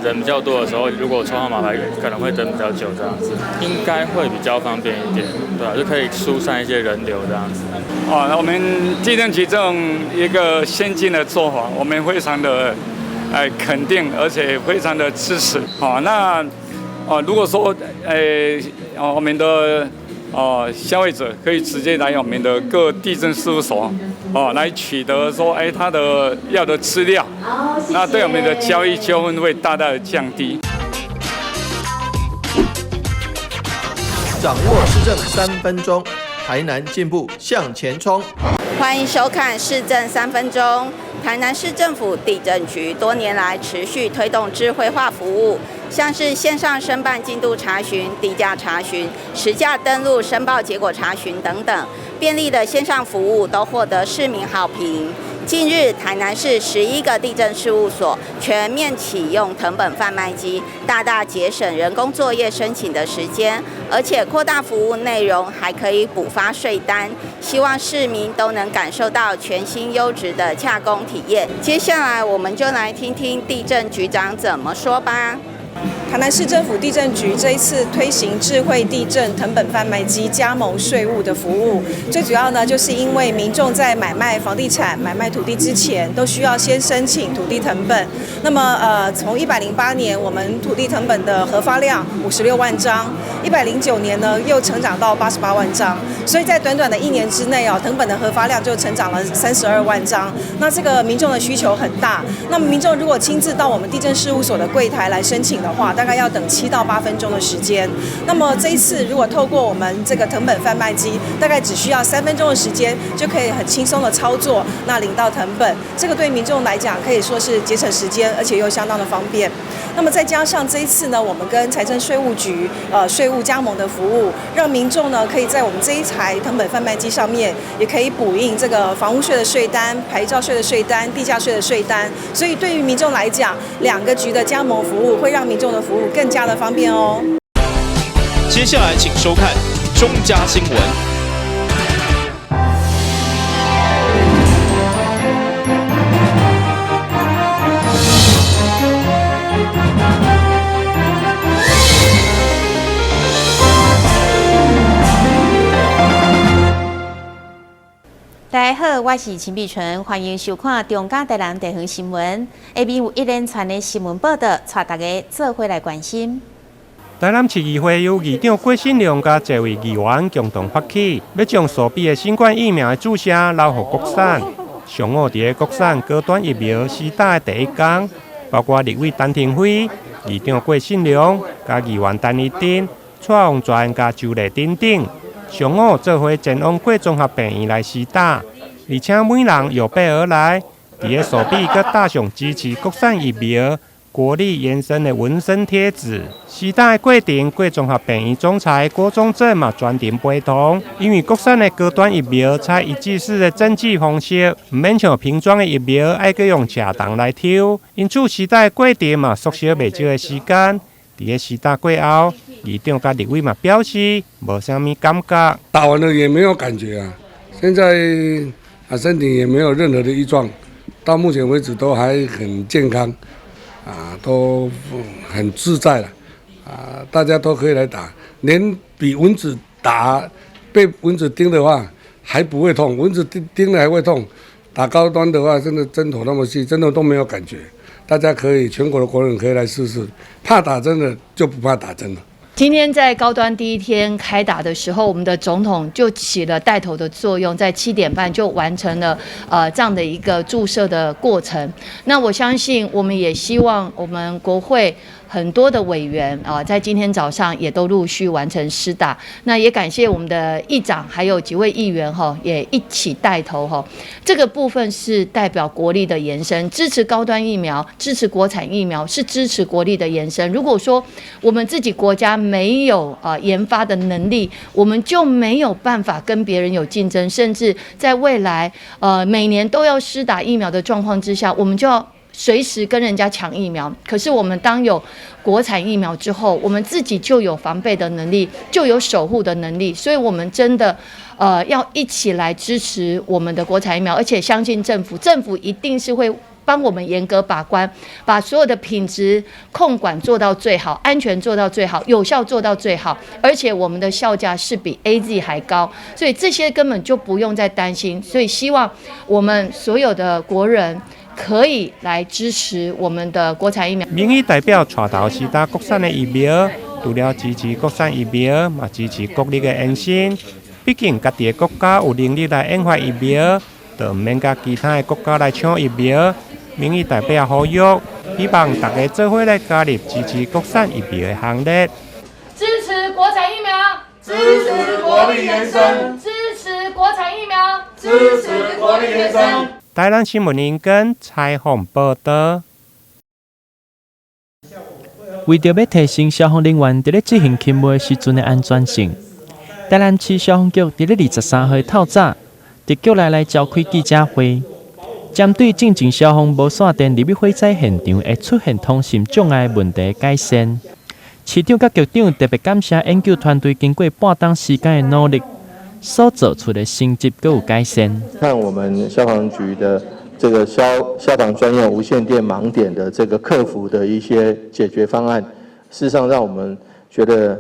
人比较多的时候，如果抽号码牌可能会等比较久这样子，应该会比较方便一点，对吧？就可以疏散一些人流这样子。我们地震局这种一个先进的做法，我们非常的肯定，而且非常的支持。如果说我们的消费者可以直接来我们的各地震事务所来取得说他的要的资料，那对我们的交易纠纷会大大的降低。掌握市政3分钟，台南进步向前冲。欢迎收看市政3分钟。台南市政府地震局多年来持续推动智慧化服务，像是线上申办进度查询、地价查询、实价登录申报结果查询等等，便利的线上服务都获得市民好评。近日，台南市11个地震事务所全面启用誊本贩卖机，大大节省人工作业申请的时间，而且扩大服务内容，还可以补发税单。希望市民都能感受到全新优质的洽公体验。接下来，我们就来听听地震局长怎么说吧。台南市政府地震局这一次推行智慧地震誊本贩卖机加盟税务的服务，最主要呢，就是因为民众在买卖房地产、买卖土地之前，都需要先申请土地誊本。那么从108年我们土地誊本的核发量56万张，109年呢又成长到88万张，所以在短短的1年之内誊本的核发量就成长了32万张。那这个民众的需求很大，那么民众如果亲自到我们地震事务所的柜台来申请的话，大概要等7到8分钟的时间。那么这一次如果透过我们这个誊本贩卖机，大概只需要3分钟的时间，就可以很轻松的操作，那领到誊本。这个对民众来讲可以说是节省时间，而且又相当的方便。那么再加上这一次呢，我们跟财政税务局税务加盟的服务，让民众呢可以在我们这一台誊本贩卖机上面，也可以补印这个房屋税的税单、牌照税的税单、地价税的税单。所以对于民众来讲，2个局的加盟服务会让民众的服务更加的方便哦。接下来请收看中嘉新闻。大家好，我是陈碧纯，欢迎收看中嘉台南地方新闻。下面有一连串的新闻报道，带大家做伙来关心。台南市议会由议长郭信良甲7位议员共同发起，要将所必的新冠疫苗的注射留予国产。上午伫国产高端疫苗施打的第一天，包括立委陈廷辉、议长郭信良、甲议员陈义珍、蔡旺全甲周丽等等。上午做伙前往各综合病院来施打，而且每人有备而来，伫手臂佮搭上支持国产疫苗、国力延伸的纹身贴纸。施打的过程，各综合病院总裁郭宗正嘛专程陪同，因为国产的高端疫苗采一剂式的针剂方式，唔免像瓶装的疫苗爱佮用车筒来抽，因此施打的过程嘛缩小袂少的时间。伫施打过后，议长甲立委嘛表示无啥物感觉，打完了也没有感觉啊，现在身体也没有任何的异状，到目前为止都还很健康，都很自在了，大家都可以来打，连比蚊子被蚊子叮的话还不会痛，蚊子叮了还会痛，打高端的话，真的针头那么细，真的都没有感觉。大家可以，全国的国人可以来试试，怕打针的就不怕打针了。今天在高端第一天开打的时候，我们的总统就起了带头的作用，在7点半就完成了这样的一个注射的过程。那我相信，我们也希望我们国会很多的委员在今天早上也都陆续完成施打。那也感谢我们的议长还有几位议员也一起带头这个部分是代表国力的延伸，支持高端疫苗，支持国产疫苗，是支持国力的延伸。如果说我们自己国家没有研发的能力，我们就没有办法跟别人有竞争，甚至在未来每年都要施打疫苗的状况之下，我们就要随时跟人家抢疫苗。可是我们当有国产疫苗之后，我们自己就有防备的能力，就有守护的能力，所以我们真的要一起来支持我们的国产疫苗，而且相信政府一定是会帮我们严格把关，把所有的品质控管做到最好，安全做到最好，有效做到最好，而且我们的效价是比 AZ 还高，所以这些根本就不用再担心。所以希望我们所有的国人可以来支持我们的国产疫苗。民意代表带头施打国产的疫苗，除了支持国产疫苗，嘛支持国力的延伸。毕竟家己的国家有能力来研发疫苗，就唔免甲其他的国家来抢疫苗。民意代表呼吁，希望大家做伙来加入支持国产疫苗的行列。支持国产疫苗，支持国力延伸，支持国产疫苗，支持国力延伸。台南新闻引根采访报道。为着要提升消防人员伫咧执行勤务时阵的安全性，台南市消防局伫咧23号透早，伫局内来召开记者会，针对进前消防无线电入去火灾现场会出现通讯障碍问题改善。市长甲局长特别感谢研究团队经过半冬时间的努力，所做出的成绩更有改善。看我们消防局的这个消防专用无线电盲点的这个克服的一些解决方案，事实上让我们觉得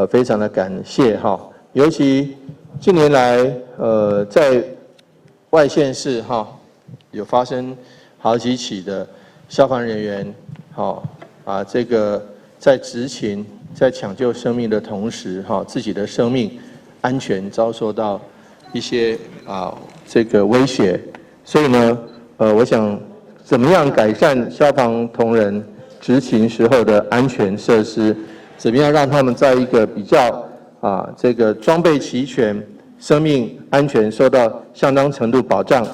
非常的感谢哈。尤其近年来在外县市哈有发生好几起的消防人员这个在执勤在抢救生命的同时自己的生命安全遭受到一些这个威胁，所以呢我想怎么样改善消防同仁执勤时候的安全设施，怎么样让他们在一个比较这个装备齐全、生命安全受到相当程度保障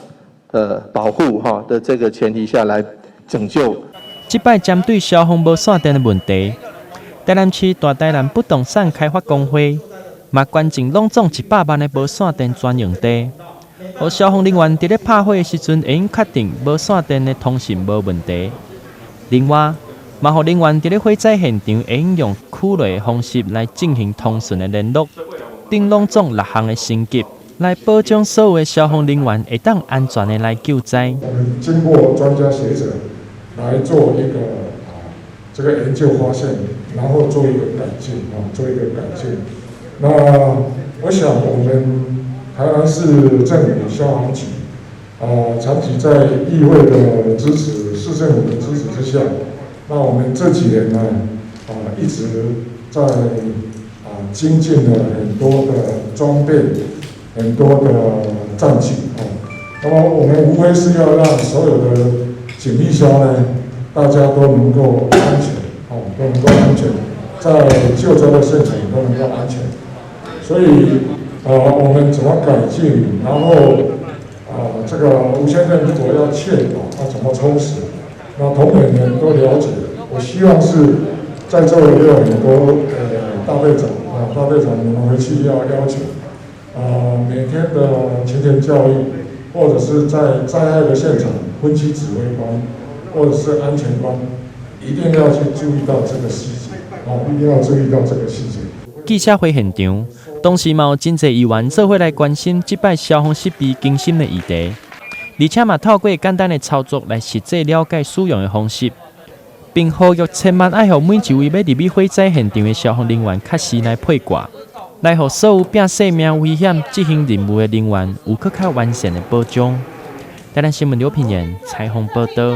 的保护的这个前提下来拯救。这摆针对消防无线电的问题，台南市大台南不动产开发工会嘛捐赠拢总100万的无线电专用地，互消防人员伫咧拍火的时阵会用确定无线电的通讯无问题。另外，嘛互人员伫咧火灾现场会用区内的方式来进行通讯的联络，顶拢总6项的升级，来保障所有的消防人员会当安全的来救灾。我们经过专家学者来做一个这个研究发现，然后做一个改进那我想我们台南市政府消防局长期在议会的支持、市政府的支持之下，那我们这几年呢一直在精进了很多的装备、很多的战绩那么我们无非是要让所有的警力消呢，大家都能够安全都能够安全，在救灾的现场都能够安全。所以我们怎么改进，然后这个无线电如果要确保怎么抽丝，那同仁们都了解。我希望是在座也有很多大队长你们回去要要求每天的勤田教育，或者是在灾害的现场分区指挥官或者是安全官，一定要去注意到这个细节一定要注意到这个细节。记者会现场，当时嘛有真侪议员做伙来关心这摆消防设备更新的议题，而且嘛透过简单的操作来实际了解使用的方式，并呼吁千万爱互每一位要入去火灾现场的消防人员确实来配挂，来互所有拼生命危险执行任务的人员有更较完善的保障。台南新闻刘品言采访报道。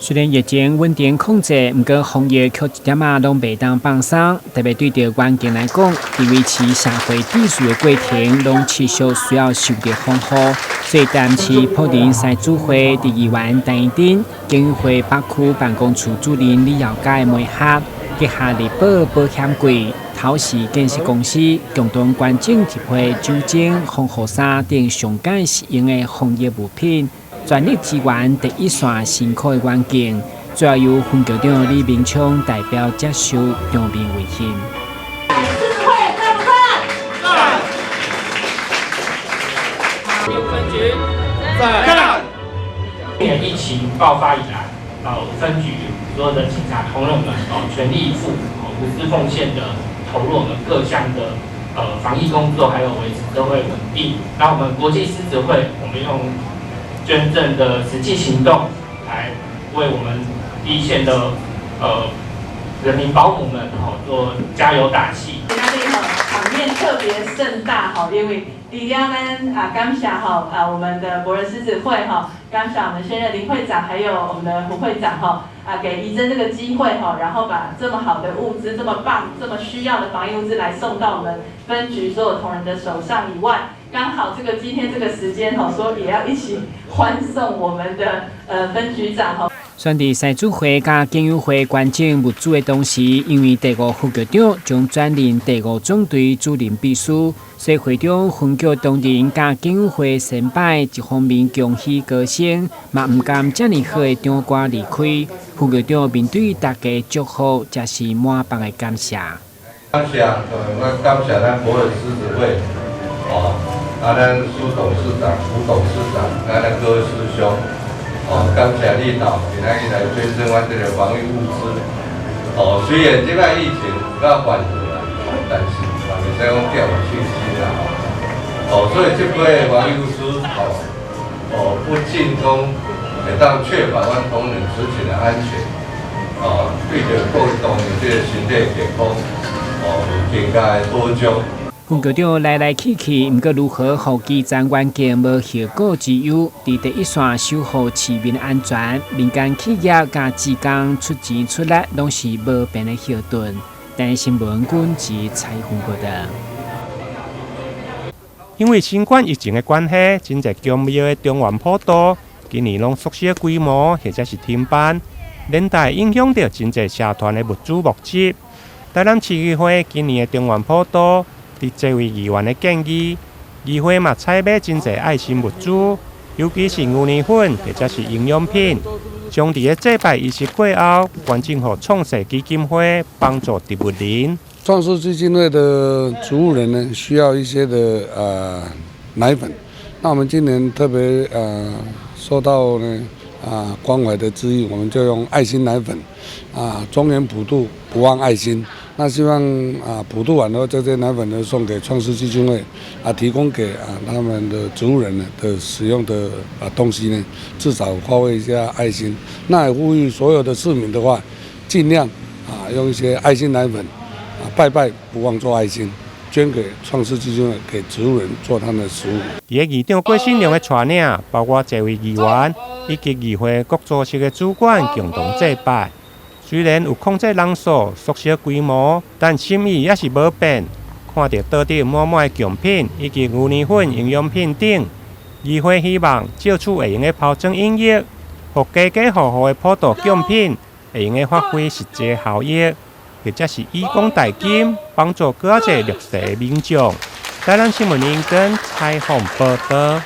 虽然疫情稳定控制，不过防疫却一点拢袂当放松。特别对着环境来讲，伫维持社会秩序的过程，拢持续需要受到防护。所以台南市普林西主会第议员陈义珍、警会北区办公处主任李耀佳的媒合，结合力保保险柜、陶氏建设公司共同捐赠一批酒精、防护衫等上届实用的防疫物品。全力支援第一线辛苦的环境，最后由分局长李明昌代表接受场面回应。分局在今年疫情爆发以来，分局所有的警察同仁们全力以赴、无私奉献的投入我们各项的防疫工作，还有维持社会稳定。那我们国际狮子会，我们用捐赠的实际行动，来为我们第一线的人民保姆们做加油打气。今天场面特别盛大因为第一们感谢我们的博人狮子会感谢我们现任林会长还有我们的胡会长给怡珍这个机会然后把这么好的物资、这么棒、这么需要的防疫物资来送到我们分局所有同仁的手上以外，刚好今天这个时间说也要一起欢送我们的分局长选伫西组会甲经友会捐赠物资的同时，因为第5副局长将转任第5总队主任秘书，所以会长分叫同仁甲经友会先摆，一方面恭喜高升，嘛唔甘遮尔好的长官离开。副局长面对大家祝福，才是满腹的感谢。感谢，我感谢咱博尔狮子会，咱苏董事长、胡董事长，咱各位师兄。感谢领导今仔日来捐赠阮这个防疫物资。虽然即摆疫情比较缓和啦，但是嘛袂使讲掉以轻心啦。所以这批防疫物资，不仅讲会当确保阮同仁执勤的安全，对着各位同仁这个身体健康，有更加的保障。副局长来来去去，毋过如何互基层环境无效果之忧，伫第一线守护市民安全，民间企业甲职工出钱出力，拢是无变的后盾。但新闻军及采访报道。因为新冠疫情的关系，真侪宫庙的中元普渡今年拢缩小规模，或者是停办，连带影响到真侪社团的物资募集。台南市议会今年的中元普渡。伫这位议员的建议，议会嘛采买真侪爱心物资，尤其是牛奶粉或者是营养品，将伫个祭拜仪式过后，捐赠予创世基金会，帮助植物人。创世基金会的植物人呢，需要一些的奶粉，那我们今年特别受到呢关怀的之意，我们就用爱心奶粉中原普渡不忘爱心。那希望普渡完后，这些奶粉呢送给创世基金会提供给他们的植物人呢的使用的东西呢，至少发挥一下爱心。那也呼吁所有的市民的话，尽量用一些爱心奶粉拜拜不忘做爱心，捐给创世基金会，给植物人做他们的食物。伫个议长郭信良的带领，包括这位议员以及议会各组织的主管共同祭拜。虽然有控制人数、缩小规模，但心意也是无变。看到桌顶满满的奖品以及牛奶粉、营养品等，议会希望借此会用的抛砖引玉，互家家户户的普渡奖品会用的发挥实际效益，或者是以工代金，帮助更侪弱势的民众。台南新闻引跟采访报道。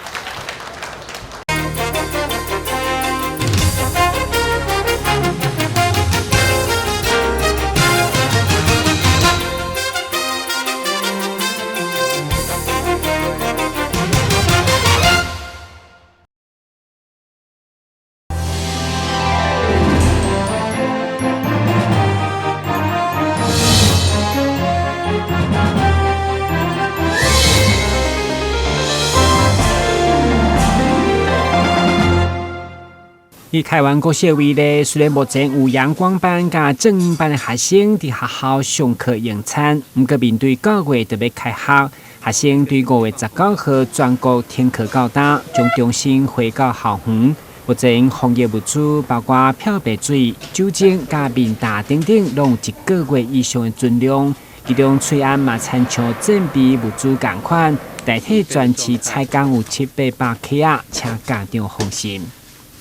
以台湾国小为例，虽然目前有阳光班甲正音班的学生伫学校上课用餐，不过面对9月特别开学，学生对5月19号全国停课到达，将重新回到校园。目前防疫物资包括漂白水、酒精、甲面达等等，拢1个月以上的存量。其中翠安嘛参像准备物资同款，代替全市采购有700-800克啊，请家长放心。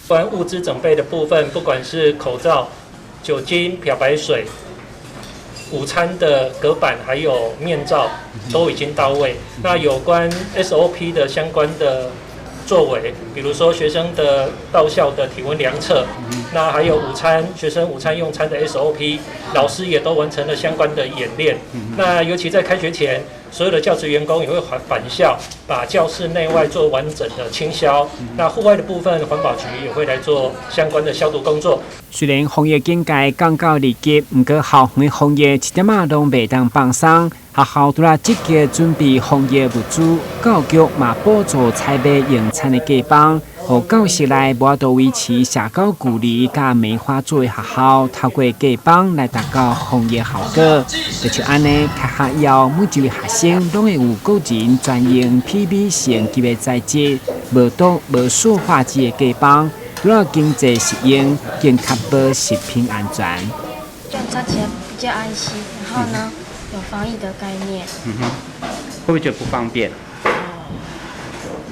关物资准备的部分，不管是口罩、酒精、漂白水、午餐的隔板，还有面罩，都已经到位。那有关 SOP 的相关的作为，比如说学生的到校的体温量测，那还有学生午餐用餐的 SOP， 老师也都完成了相关的演练。那尤其在开学前，所有的教职员工也会返校，把教室内外做完整的清消。那户外的部分，环保局也会来做相关的消毒工作。虽然防疫警戒降到2级，不过校园防疫一点仔拢袂当放松。学校除了积极准备防疫物资，教育嘛补助采买用餐的价帮。互教室内无多维持社交距离甲梅花座的学校，透过假帮来达到防疫效果。就像安尼，开学以后，每一位学生拢会有个人专用 PB 级的材质、无毒无塑化剂的假帮，除了经济实用，更确保食品安全。这样扎起来比较安心，然后呢，有防疫的概念。会不会觉得不方便？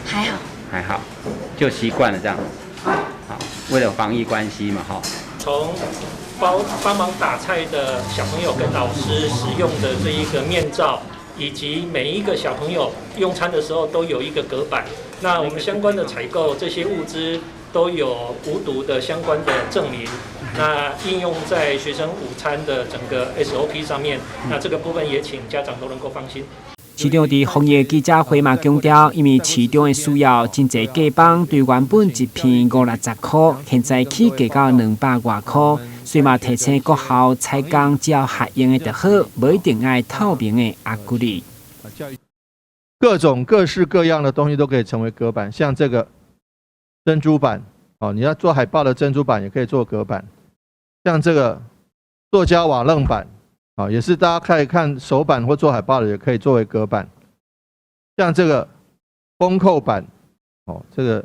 还好。还好，就习惯了这样。好，为了防疫关系嘛，哈。从帮忙打菜的小朋友跟老师使用的这一个面罩，以及每一个小朋友用餐的时候都有一个隔板。那我们相关的采购这些物资都有无毒的相关的证明。那应用在学生午餐的整个 SOP 上面，那这个部分也请家长都能够放心。市长伫防疫记者会嘛强调，因为市场的需要，真侪假帮对原本一片560块，现在起价到200多块，所以嘛提醒各校采工只要合用的就好，无一定爱透明的阿古里。各种各式各样的东西都可以成为隔板，像这个珍珠板哦，你要做海报的珍珠板也可以做隔板，像这个塑胶瓦楞板。也是大家可以看手板或做海报的，也可以作为隔板。像这个封扣板，这个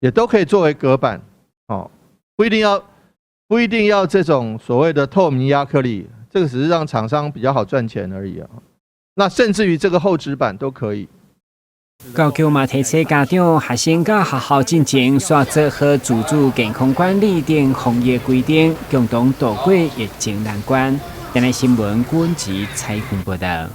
也都可以作为隔板。不一定要这种所谓的透明亚克力，这个只是让厂商比较好赚钱而已啊。那甚至于这个厚纸板都可以。教育嘛提醒家长、学生甲学校进前，需要做好自主健康管理等防疫规定，共同度过疫情难关。今日新闻管制采访报道。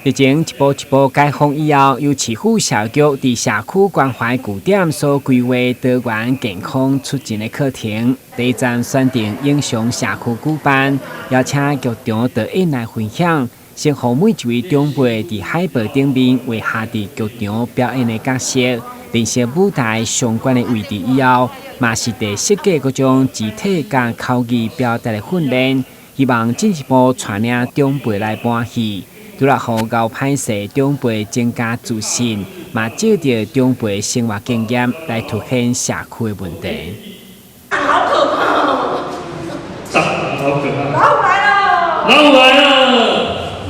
疫情一步一步解封以后，由市府社局伫社区关怀据点所规划多元健康出诊的课程，第一站选定英雄社区举办，邀请局长到院来分享，先互每一位长辈伫海报顶面画下伫局长表演的角色。连接舞台相关的位置以后，嘛是伫设计各种肢体甲口语表达的训练，希望进一步带领长辈来搬戏，除了互教歹势长辈增加自信，嘛借着长辈生活经验来凸显社区的问题。好可怕哦！好可怕！狼来了！狼来了！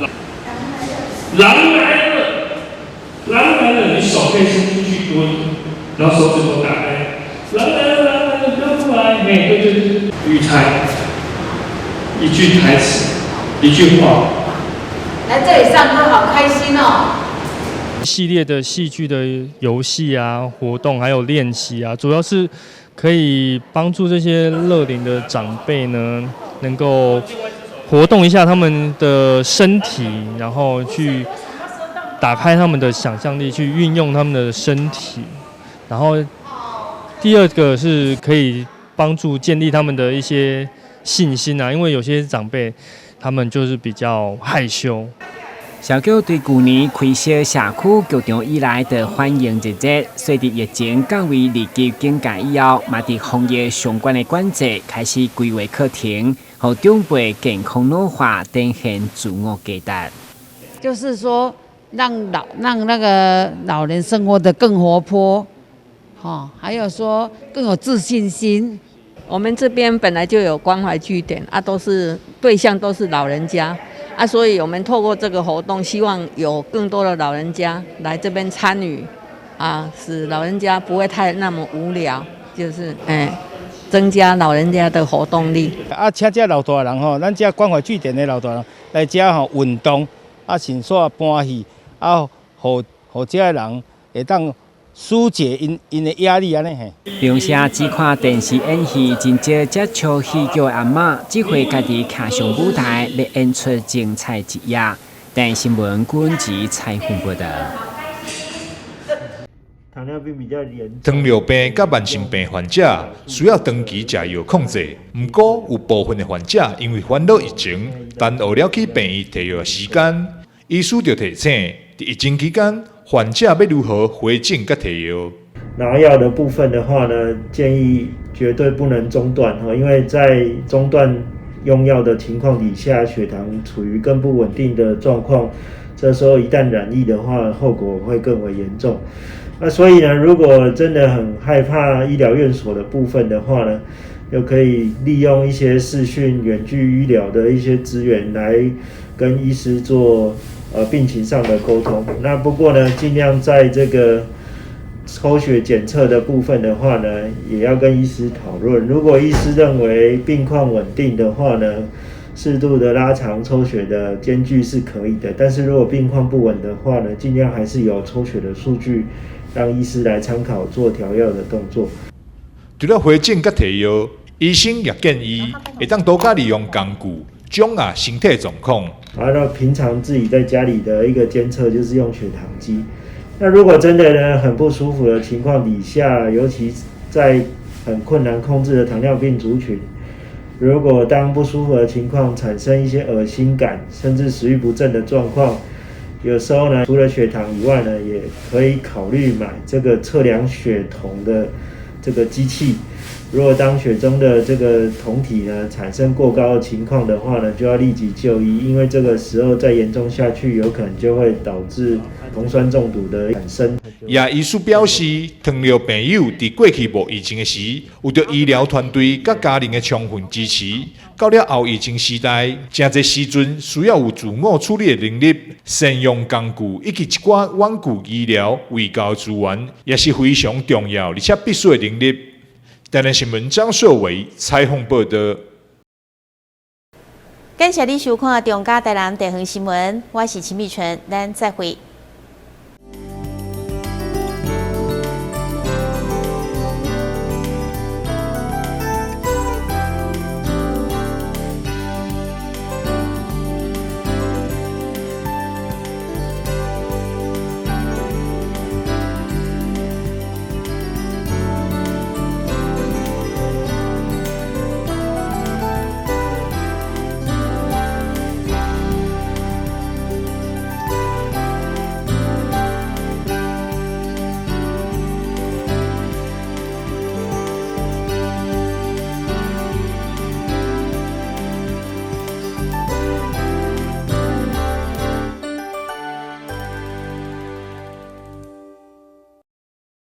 狼来了！狼来了！你手可以伸出去。然后手指头打开，来，不要出来！对，语台，一句台词，一句话。来这里上课好开心哦！系列的戏剧的游戏啊、活动还有练习啊，主要是可以帮助这些乐龄的长辈呢，能够活动一下他们的身体，然后去打开他们的想象力，去运用他们的身体。然后第二个是可以帮助建立他们的一些信心啊，因为有些长辈他们就是比较害羞。社局对去年开设社区局长以来的欢迎日节，随着疫情降为2级警戒以后，嘛伫防疫相关的管制开始规划课程，让长辈健康老化展现自我价值。就是说，让那个老人生活得更活泼。还有说更有自信心。我们这边本来就有关怀据点啊，对象都是老人家啊，所以我们透过这个活动，希望有更多的老人家来这边参与啊，使老人家不会太那么无聊，就是增加老人家的活动力。啊，请这老大人吼，咱这关怀据点的老大人来这运动啊，先煞搬戏啊，互这人会当疏解因的压力安尼嘿。并且只看电视演戏，真少接触戏剧的阿嬷，只会家己徛上舞台来演出精彩一夜。但新闻管制采访报道。糖尿病比较严重。糖尿病甲慢性病患者需要长期食药控制，不过有部分的患者因为烦恼疫情，耽误了去病院提药的时间。医师就提醒，在疫情期间，患者要如何回诊甲提药？拿药的部分的话呢，建议绝对不能中断因为在中断用药的情况底下，血糖处于更不稳定的状况，这时候一旦染疫的话，后果会更为严重。那所以呢，如果真的很害怕医疗院所的部分的话呢，又可以利用一些视讯远距医疗的一些资源来跟医师做病情上的沟通。那不过呢，尽量在这个抽血检测的部分的话呢，也要跟医师讨论。如果医师认为病况稳定的话呢，适度的拉长抽血的间距是可以的。但是如果病况不稳的话呢，尽量还是有抽血的数据，让医师来参考做调药的动作。除了回诊甲提药，医生也建议会当多加利用工具掌握身体状况。那平常自己在家里的一个监测就是用血糖机。那如果真的呢很不舒服的情况底下，尤其在很困难控制的糖尿病族群，如果当不舒服的情况产生一些恶心感，甚至食欲不振的状况，有时候呢，除了血糖以外呢，也可以考虑买这个测量血酮的这个机器。如果当血中的这个酮体呢产生过高的情况的话呢，就要立即就医，因为这个时候再严重下去，有可能就会导致酮酸中毒的产生。也医师表示，糖尿病友在过去无疫情的时，有着医疗团队甲家人的充分支持。到了后疫情时代，真侪时阵需要有自我处理的能力，善用工具以及一寡稳固医疗卫教资源，也是非常重要而且必须的能力。台南新闻张硕伟采访报道。感谢你收看中嘉台南地方新闻，我是陈美纯，咱再会。